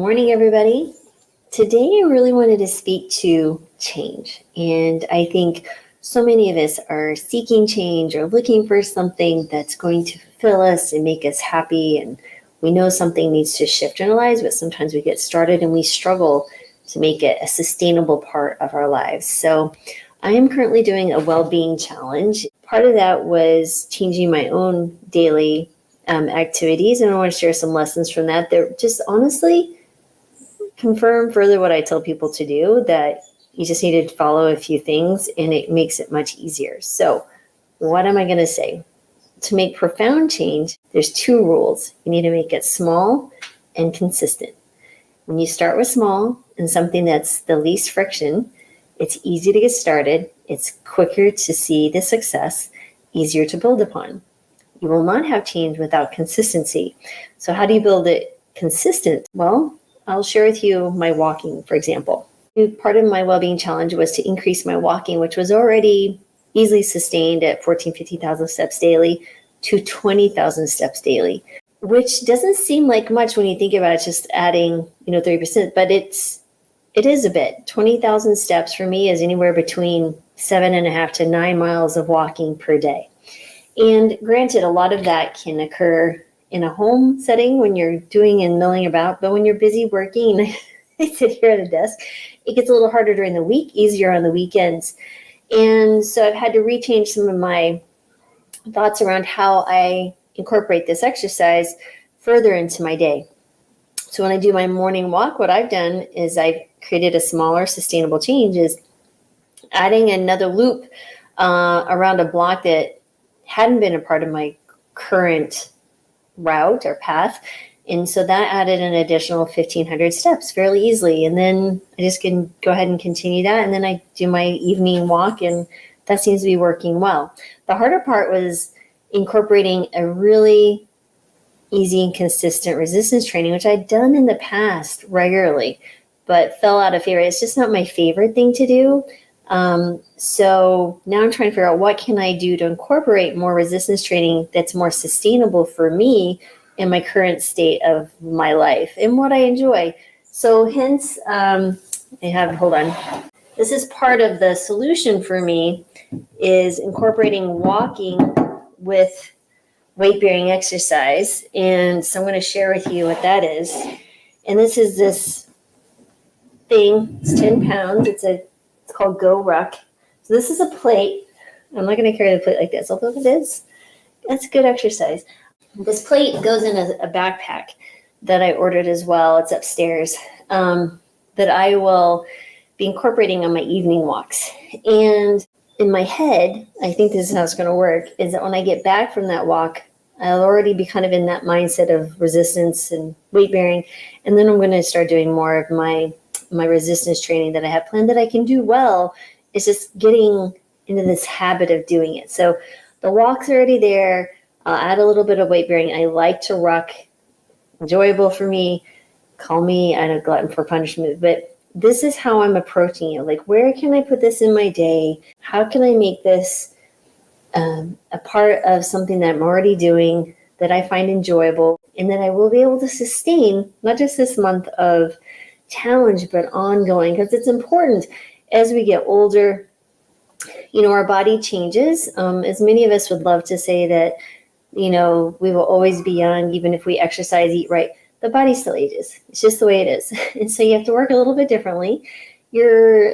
morning, everybody. Today, I really wanted to speak to change. And I think so many of us are seeking change or looking for something that's going to fulfill us and make us happy. And we know something needs to shift in our lives, but sometimes we get started and we struggle to make it a sustainable part of our lives. So I am currently doing a well-being challenge. Part of that was changing my own daily activities, and I want to share some lessons from that. They're just honestly confirm further what I tell people to do, that you just need to follow a few things and it makes it much easier. So what am I going to say? To make profound change, there's two rules. You need to make it small and consistent. When you start with small and something that's the least friction, it's easy to get started. It's quicker to see the success, easier to build upon. You will not have change without consistency. So how do you build it consistent? Well, I'll share with you my walking, for example. Part of my well-being challenge was to increase my walking, which was already easily sustained at 14,000, 15,000 steps daily to 20,000 steps daily, which doesn't seem like much when you think about it, just adding, 30%, but it is a bit. 20,000 steps for me is anywhere between 7.5 to 9 miles of walking per day. And granted, a lot of that can occur in a home setting when you're doing and milling about, but when you're busy working, I sit here at a desk, it gets a little harder during the week, easier on the weekends. And so I've had to rechange some of my thoughts around how I incorporate this exercise further into my day. So when I do my morning walk, what I've done is I've created a smaller sustainable change, is adding another loop around a block that hadn't been a part of my current route or path. And so that added an additional 1,500 steps fairly easily. And then I just can go ahead and continue that. And then I do my evening walk, and that seems to be working well. The harder part was incorporating a really easy and consistent resistance training, which I'd done in the past regularly, but fell out of favor. It's just not my favorite thing to do. So now I'm trying to figure out what can I do to incorporate more resistance training that's more sustainable for me in my current state of my life and what I enjoy. So hence, hold on. This is part of the solution for me, is incorporating walking with weight-bearing exercise. And so I'm going to share with you what that is. And this is this thing. It's 10 pounds. It's called Go Ruck. So this is a plate. I'm not going to carry the plate like this, although it is. That's good exercise. This plate goes in a backpack that I ordered as well. It's upstairs, that I will be incorporating on my evening walks. And in my head, I think this is how it's going to work, is that when I get back from that walk, I'll already be kind of in that mindset of resistance and weight bearing. And then I'm going to start doing more of my resistance training that I have planned that I can do well. It's just getting into this habit of doing it. So the walk's already there. I'll add a little bit of weight bearing. I like to ruck. Enjoyable for me. Call me, I know, glutton for punishment, but this is how I'm approaching it. Like, where can I put this in my day? How can I make this a part of something that I'm already doing that I find enjoyable, and that I will be able to sustain, not just this month of challenge, but ongoing, because it's important as we get older. Our body changes. As many of us would love to say that, we will always be young, even if we exercise, eat right. The body still ages. It's just the way it is. And so you have to work a little bit differently. Your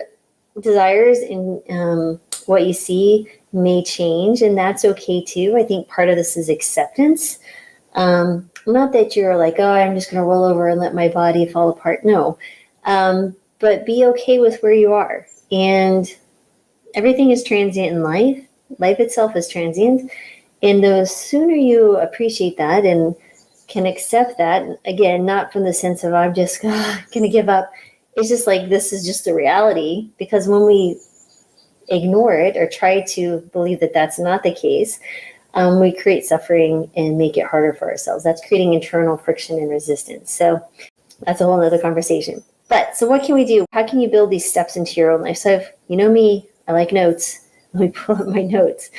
desires and what you see may change, and that's okay too. I think part of this is acceptance. Not that you're like, oh, I'm just going to roll over and let my body fall apart. No. But be okay with where you are. And everything is transient in life. Life itself is transient. And the sooner you appreciate that and can accept that, again, not from the sense of I'm just going to give up. It's just like, this is just the reality. Because when we ignore it or try to believe that that's not the case, we create suffering and make it harder for ourselves. That's creating internal friction and resistance. So that's a whole other conversation. But so what can we do? How can you build these steps into your own life? So me, I like notes. Let me pull up my notes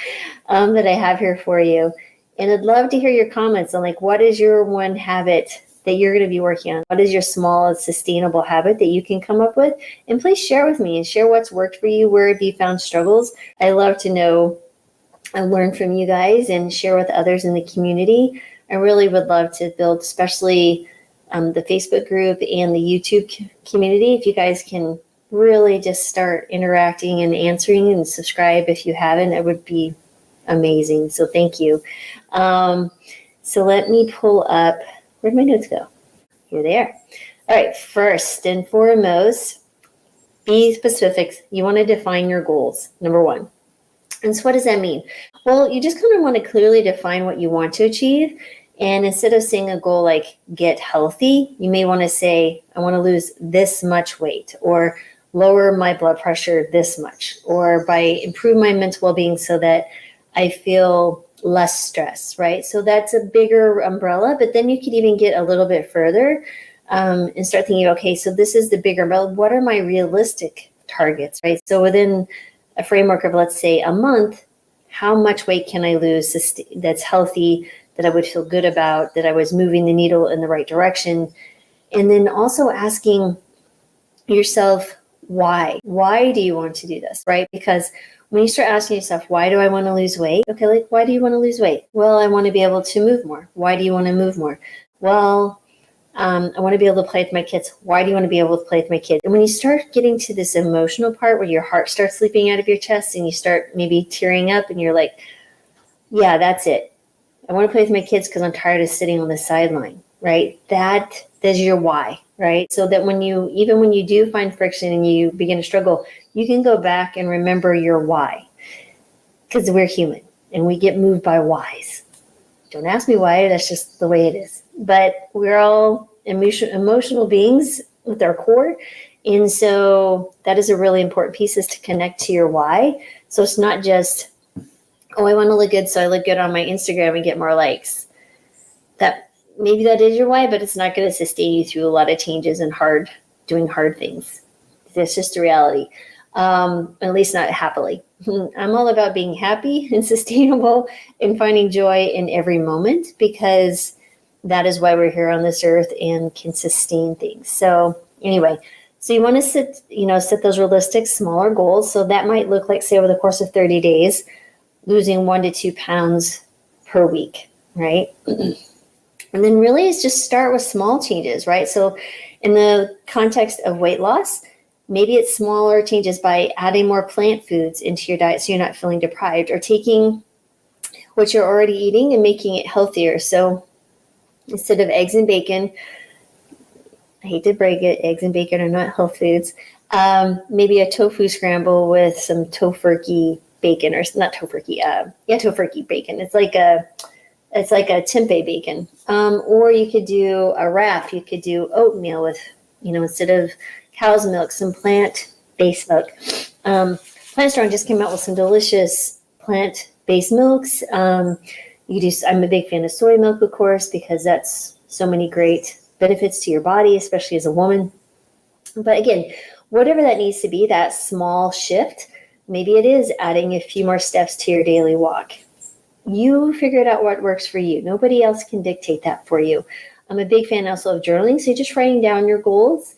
that I have here for you. And I'd love to hear your comments on, like, what is your one habit that you're going to be working on? What is your small, sustainable habit that you can come up with? And please share with me and share what's worked for you. Where have you found struggles? I love to know and learn from you guys and share with others in the community. I really would love to build, especially the Facebook group and the YouTube community. If you guys can really just start interacting and answering and subscribe if you haven't, it would be amazing. So thank you. So let me pull up, where'd my notes go? Here they are. All right, first and foremost, be specific. You want to define your goals, number one. And so what does that mean? Well, you just kind of want to clearly define what you want to achieve. And instead of saying a goal like get healthy, you may want to say, I want to lose this much weight, or lower my blood pressure this much, or by improve my mental well-being so that I feel less stress, right? So that's a bigger umbrella, but then you could even get a little bit further and start thinking, okay, so this is the bigger umbrella. What are my realistic targets, right? So within a framework of, let's say, a month, how much weight can I lose that's healthy, that I would feel good about, that I was moving the needle in the right direction? And then also asking yourself, why? Why do you want to do this, right? Because when you start asking yourself, why do I want to lose weight? Okay, like, why do you want to lose weight? Well, I want to be able to move more. Why do you want to move more? Well, I want to be able to play with my kids. Why do you want to be able to play with my kids? And when you start getting to this emotional part where your heart starts leaping out of your chest and you start maybe tearing up and you're like, yeah, that's it. I want to play with my kids because I'm tired of sitting on the sideline, right? That's your why, right? So that even when you do find friction and you begin to struggle, you can go back and remember your why, because we're human and we get moved by whys. Don't ask me why, that's just the way it is. But we're all emotional beings with our core. And so that is a really important piece, is to connect to your why. So it's not just, oh, I want to look good, so I look good on my Instagram and get more likes. Maybe that is your why, but it's not going to sustain you through a lot of changes and doing hard things. That's just the reality. At least not happily. I'm all about being happy and sustainable and finding joy in every moment, because that is why we're here on this earth and can sustain things. So anyway, so you want to set those realistic, smaller goals. So that might look like, say, over the course of 30 days, losing 1 to 2 pounds per week, right? And then really it's just start with small changes, right? So in the context of weight loss, maybe it's smaller changes by adding more plant foods into your diet so you're not feeling deprived, or taking what you're already eating and making it healthier. So instead of eggs and bacon, I hate to break it, eggs and bacon are not health foods. Maybe a tofu scramble with some tofurkey bacon, or not tofurkey, tofurkey bacon. It's like a tempeh bacon. Or you could do a wrap. You could do oatmeal with, instead of cow's milk, some plant-based milk. Plant Strong just came out with some delicious plant-based milks. I'm a big fan of soy milk, of course, because that's so many great benefits to your body, especially as a woman. But again, whatever that needs to be, that small shift, maybe it is adding a few more steps to your daily walk. You figured out what works for you. Nobody else can dictate that for you. I'm a big fan also of journaling. So just writing down your goals,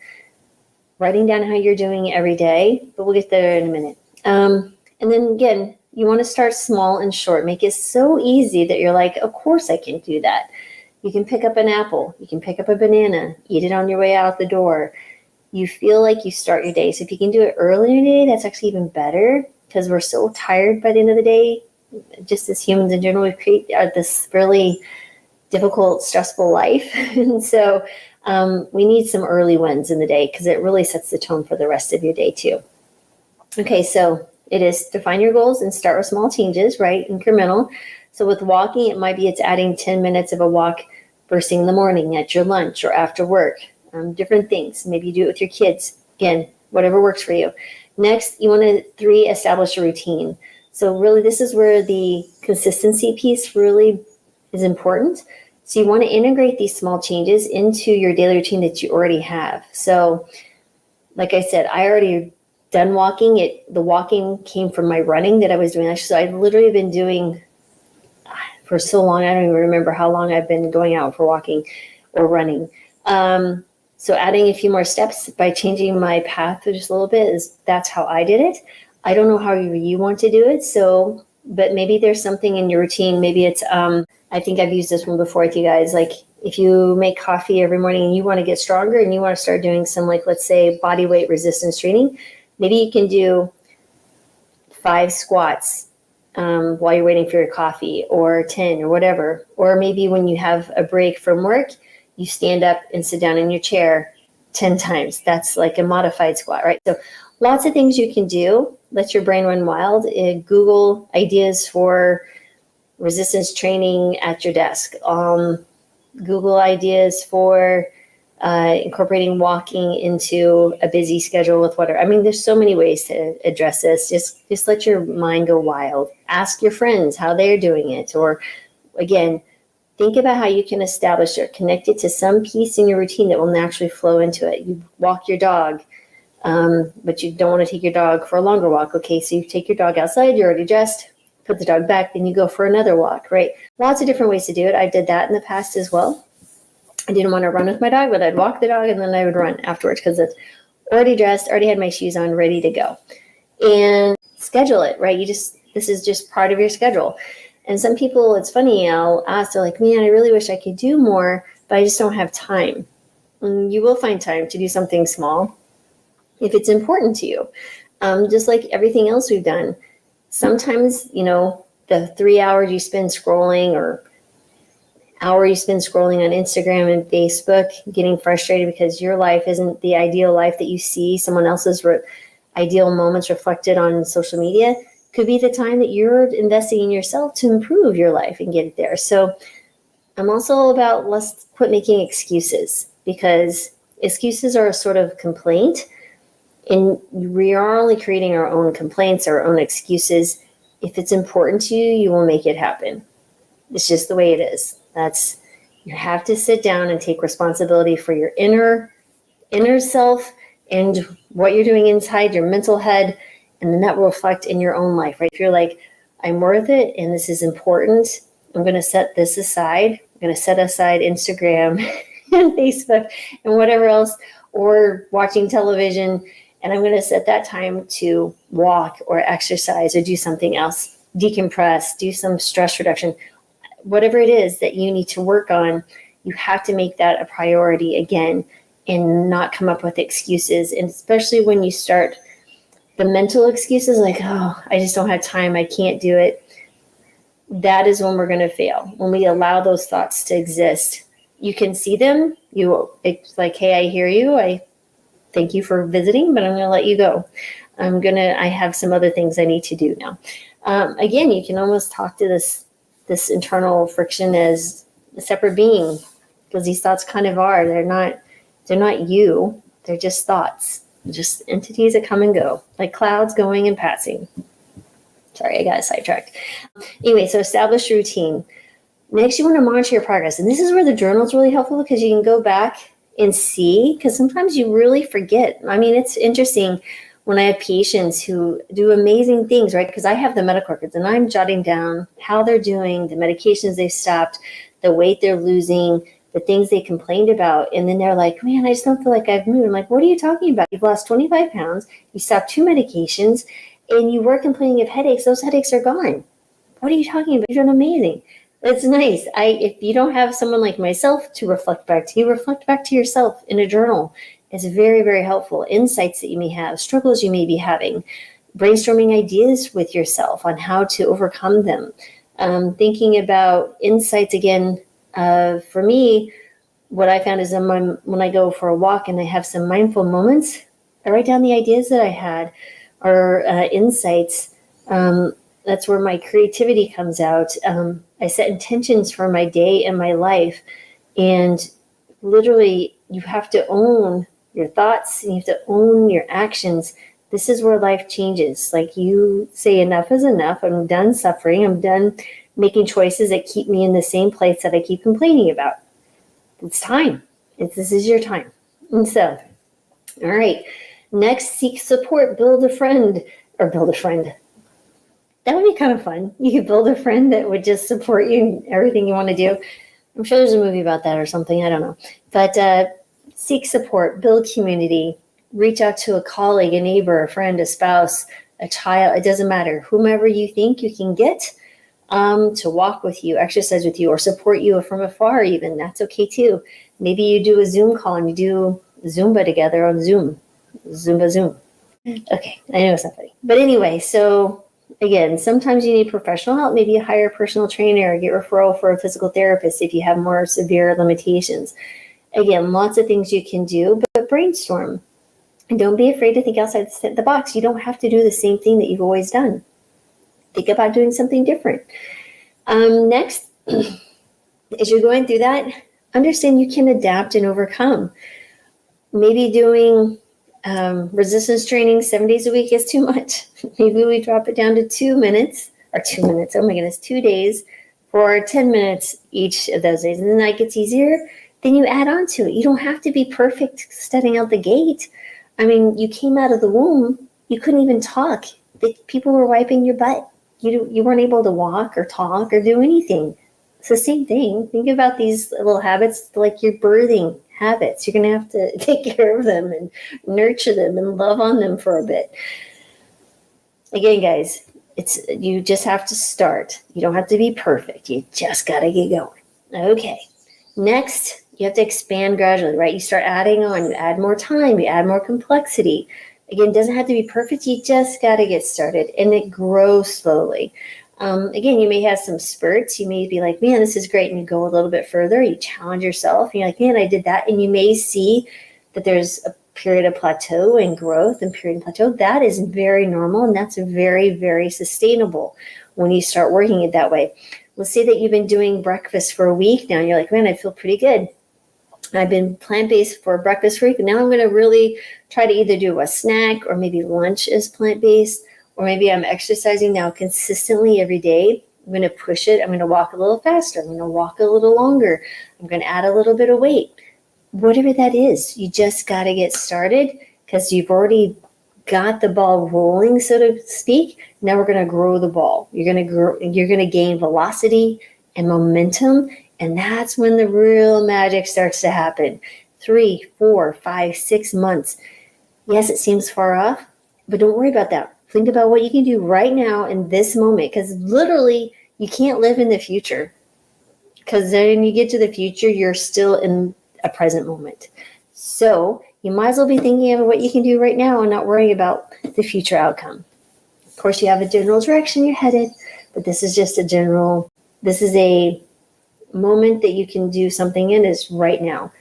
writing down how you're doing every day, but we'll get there in a minute. And then again, you want to start small and short. Make it so easy that you're like, of course I can do that. You can pick up an apple. You can pick up a banana, eat it on your way out the door. You feel like you start your day. So if you can do it early in the day, that's actually even better, because we're so tired by the end of the day. Just as humans in general, we create this really difficult, stressful life. And so we need some early wins in the day, because it really sets the tone for the rest of your day too. Okay, so it is define your goals and start with small changes, right? Incremental. So with walking, it's adding 10 minutes of a walk first thing in the morning, at your lunch, or after work. Different things. Maybe you do it with your kids. Again, whatever works for you. Next, you want to 3, establish a routine. So really, this is where the consistency piece really is important. So you want to integrate these small changes into your daily routine that you already have. So like I said, I already done walking. The walking came from my running that I was doing. So I've literally been doing for so long, I don't even remember how long I've been going out for walking or running. So adding a few more steps by changing my path just a little bit that's how I did it. I don't know how you want to do it. So, but maybe there's something in your routine. Maybe it's, I think I've used this one before with you guys. Like if you make coffee every morning and you want to get stronger and you want to start doing some, like, let's say body weight resistance training, maybe you can do 5 squats while you're waiting for your coffee, or 10 or whatever. Or maybe when you have a break from work, you stand up and sit down in your chair 10 times. That's like a modified squat, right? So lots of things you can do. Let your brain run wild. Google ideas for resistance training at your desk. Google ideas for incorporating walking into a busy schedule with whatever. I mean, there's so many ways to address this. Just let your mind go wild. Ask your friends how they're doing it. Or again, think about how you can establish or connect it to some piece in your routine that will naturally flow into it. You walk your dog, but you don't want to take your dog for a longer walk. Okay, so you take your dog outside, you're already dressed, put the dog back, then you go for another walk, right? Lots of different ways to do it. I did that in the past as well. I didn't want to run with my dog, but I'd walk the dog and then I would run afterwards because it's already dressed, already had my shoes on, ready to go. And schedule it, right? This is just part of your schedule. And some people, it's funny, I'll ask, they're like, man, I really wish I could do more, but I just don't have time. And you will find time to do something small if it's important to you. Just like everything else we've done. Sometimes, the 3 hours you spend scrolling or hour you spend scrolling on Instagram and Facebook, getting frustrated because your life isn't the ideal life that you see someone else's ideal moments reflected on social media, could be the time that you're investing in yourself to improve your life and get it there. So I'm also about let's quit making excuses, because excuses are a sort of complaint, and we are only creating our own complaints, our own excuses. If it's important to you, you will make it happen. It's just the way it is. You have to sit down and take responsibility for your inner self and what you're doing inside your mental head, and then that will reflect in your own life, right? If you're like, I'm worth it and this is important, I'm going to set this aside. I'm going to set aside Instagram and Facebook and whatever else, or watching television, and I'm going to set that time to walk or exercise or do something else, decompress, do some stress reduction. Whatever it is that you need to work on, you have to make that a priority again and not come up with excuses. And especially when you start the mental excuses like, oh, I just don't have time, I can't do it. That is when we're going to fail. When we allow those thoughts to exist, you can see them. It's like, hey, I hear you. I thank you for visiting, but I'm going to let you go. I have some other things I need to do now. Again, you can almost talk to this internal friction as a separate being, because these thoughts kind of are. They're not you. They're just thoughts, just entities that come and go, like clouds going and passing. Sorry, I got sidetracked. Anyway, so establish routine. Next, you want to monitor your progress. And this is where the journal is really helpful, because you can go back and see, because sometimes you really forget. I mean, it's interesting when I have patients who do amazing things, right? Because I have the medical records and I'm jotting down how they're doing, the medications they've stopped, the weight they're losing, the things they complained about. And then they're like, man, I just don't feel like I've moved. I'm like, what are you talking about? You've lost 25 pounds, you stopped 2 medications, and you were complaining of headaches. Those headaches are gone. What are you talking about? You're doing amazing. It's nice. If you don't have someone like myself to reflect back to you, reflect back to yourself in a journal. It's very, very helpful. Insights that you may have, struggles you may be having, brainstorming ideas with yourself on how to overcome them. Thinking about insights again. For me, what I found is when I go for a walk and I have some mindful moments, I write down the ideas that I had or insights. That's where my creativity comes out. I set intentions for my day and my life. And literally, you have to own your thoughts, and you have to own your actions. This is where life changes. Like you say, enough is enough. I'm done suffering. I'm done making choices that keep me in the same place that I keep complaining about. It's time. This is your time. And so, all right. Next, seek support. Build a friend. That would be kind of fun. You could build a friend that would just support you in everything you want to do. I'm sure there's a movie about that or something. I don't know. But seek support, build community, reach out to a colleague, a neighbor, a friend, a spouse, a child. It doesn't matter. Whomever you think you can get to walk with you, exercise with you, or support you from afar even. That's okay too. Maybe you do a Zoom call and you do Zumba together on Zoom. Zumba Zoom. Okay, I know it's not funny. But anyway, so again, sometimes you need professional help. Maybe you hire a personal trainer or get referral for a physical therapist if you have more severe limitations. Again, lots of things you can do, but brainstorm. And don't be afraid to think outside the box. You don't have to do the same thing that you've always done. Think about doing something different. Next, as you're going through that, understand you can adapt and overcome. Maybe doing resistance training 7 days a week is too much. Maybe we drop it down to 2 minutes, or 2 minutes, oh my goodness, 2 days for 10 minutes each of those days. And then that gets easier. Then you add on to it. You don't have to be perfect starting out the gate. I mean, you came out of the womb, you couldn't even talk. People were wiping your butt. You weren't able to walk or talk or do anything. It's the same thing. Think about these little habits like your birthing habits. You're going to have to take care of them and nurture them and love on them for a bit. Again, guys, you just have to start. You don't have to be perfect. You just got to get going. Okay. Next, you have to expand gradually, right? You start adding on. You add more time. You add more complexity. Again, it doesn't have to be perfect. You just got to get started, and it grows slowly. Again, you may have some spurts. You may be like, man, this is great. And you go a little bit further. You challenge yourself. And you're like, man, I did that. And you may see that there's a period of plateau and growth and period of plateau. That is very normal. And that's very, very sustainable when you start working it that way. Let's say that you've been doing breakfast for a week now. And you're like, man, I feel pretty good. I've been plant-based for breakfast for a week. Now I'm going to really try to either do a snack or maybe lunch is plant-based. Or maybe I'm exercising now consistently every day. I'm going to push it. I'm going to walk a little faster. I'm going to walk a little longer. I'm going to add a little bit of weight. Whatever that is, you just got to get started because you've already got the ball rolling, so to speak. Now we're going to grow the ball. You're going to gain velocity and momentum. And that's when the real magic starts to happen. 3, 4, 5, 6 months. Yes, it seems far off, but don't worry about that. Think about what you can do right now in this moment, because literally you can't live in the future, because then when you get to the future, you're still in a present moment. So you might as well be thinking of what you can do right now and not worrying about the future outcome. Of course, you have a general direction you're headed, but this is just this is a moment that you can do something in is right now.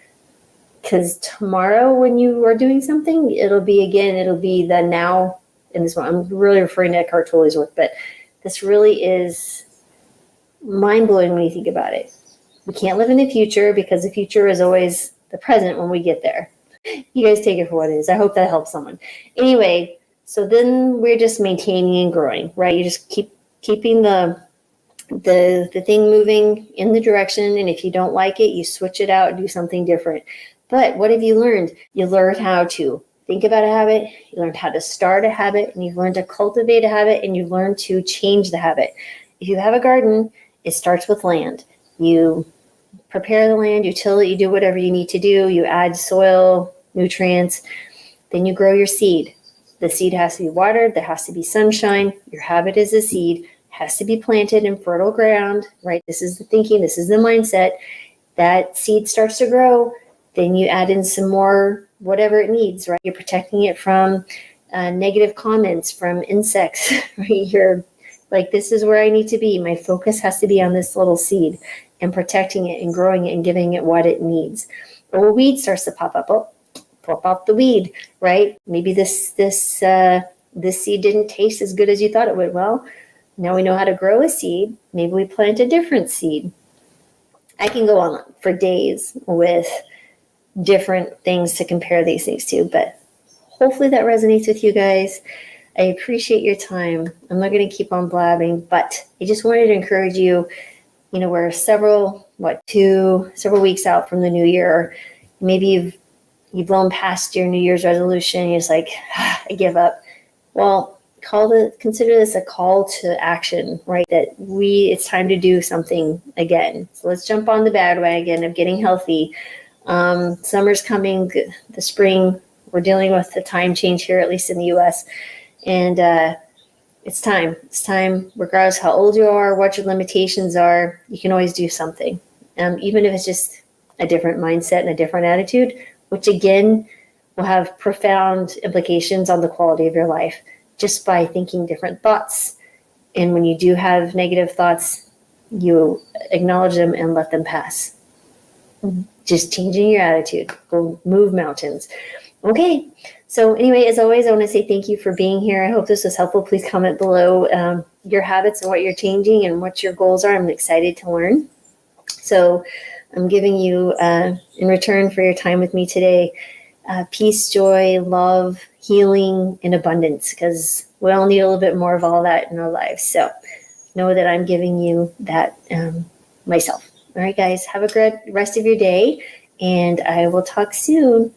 Because tomorrow when you are doing something, it'll be the now. In this one, I'm really referring to Eckhart Tolle's work, but this really is mind-blowing when you think about it. We can't live in the future because the future is always the present when we get there. You guys take it for what it is. I hope that helps someone. Anyway, so then we're just maintaining and growing, right? You just keeping the thing moving in the direction, and if you don't like it, you switch it out and do something different. But what have you learned? You learned how to think about a habit, you learned how to start a habit, and you've learned to cultivate a habit, and you've learned to change the habit. If you have a garden, it starts with land. You prepare the land, you till it, you do whatever you need to do, you add soil, nutrients, then you grow your seed. The seed has to be watered, there has to be sunshine. Your habit is a seed, has to be planted in fertile ground, right? This is the thinking, this is the mindset. That seed starts to grow, then you add in some more whatever it needs, right? You're protecting it from negative comments, from insects, right? You're like, this is where I need to be. My focus has to be on this little seed and protecting it and growing it and giving it what it needs. Or a weed starts to pop up. Oh, pop up the weed, right? Maybe this seed didn't taste as good as you thought it would. Well, now we know how to grow a seed. Maybe we plant a different seed. I can go on for days with different things to compare these things to, but hopefully that resonates with you guys. I appreciate your time. I'm not going to keep on blabbing, but I just wanted to encourage you. We're several weeks out from the new year. Maybe you've blown past your New Year's resolution. You're just like, I give up. Well, consider this a call to action, right? That it's time to do something again. So let's jump on the bandwagon of getting healthy. Summer's coming, the spring. We're dealing with the time change here, at least in the U.S. And it's time. It's time, regardless how old you are, what your limitations are. You can always do something, even if it's just a different mindset and a different attitude, which again will have profound implications on the quality of your life just by thinking different thoughts. And when you do have negative thoughts, you acknowledge them and let them pass. Just changing your attitude will move mountains. Okay. So anyway, as always, I want to say thank you for being here. I hope this was helpful. Please comment below your habits and what you're changing and what your goals are. I'm excited to learn. So I'm giving you, in return for your time with me today, peace, joy, love, healing, and abundance, because we all need a little bit more of all that in our lives. So know that I'm giving you that myself. All right, guys, have a great rest of your day, and I will talk soon.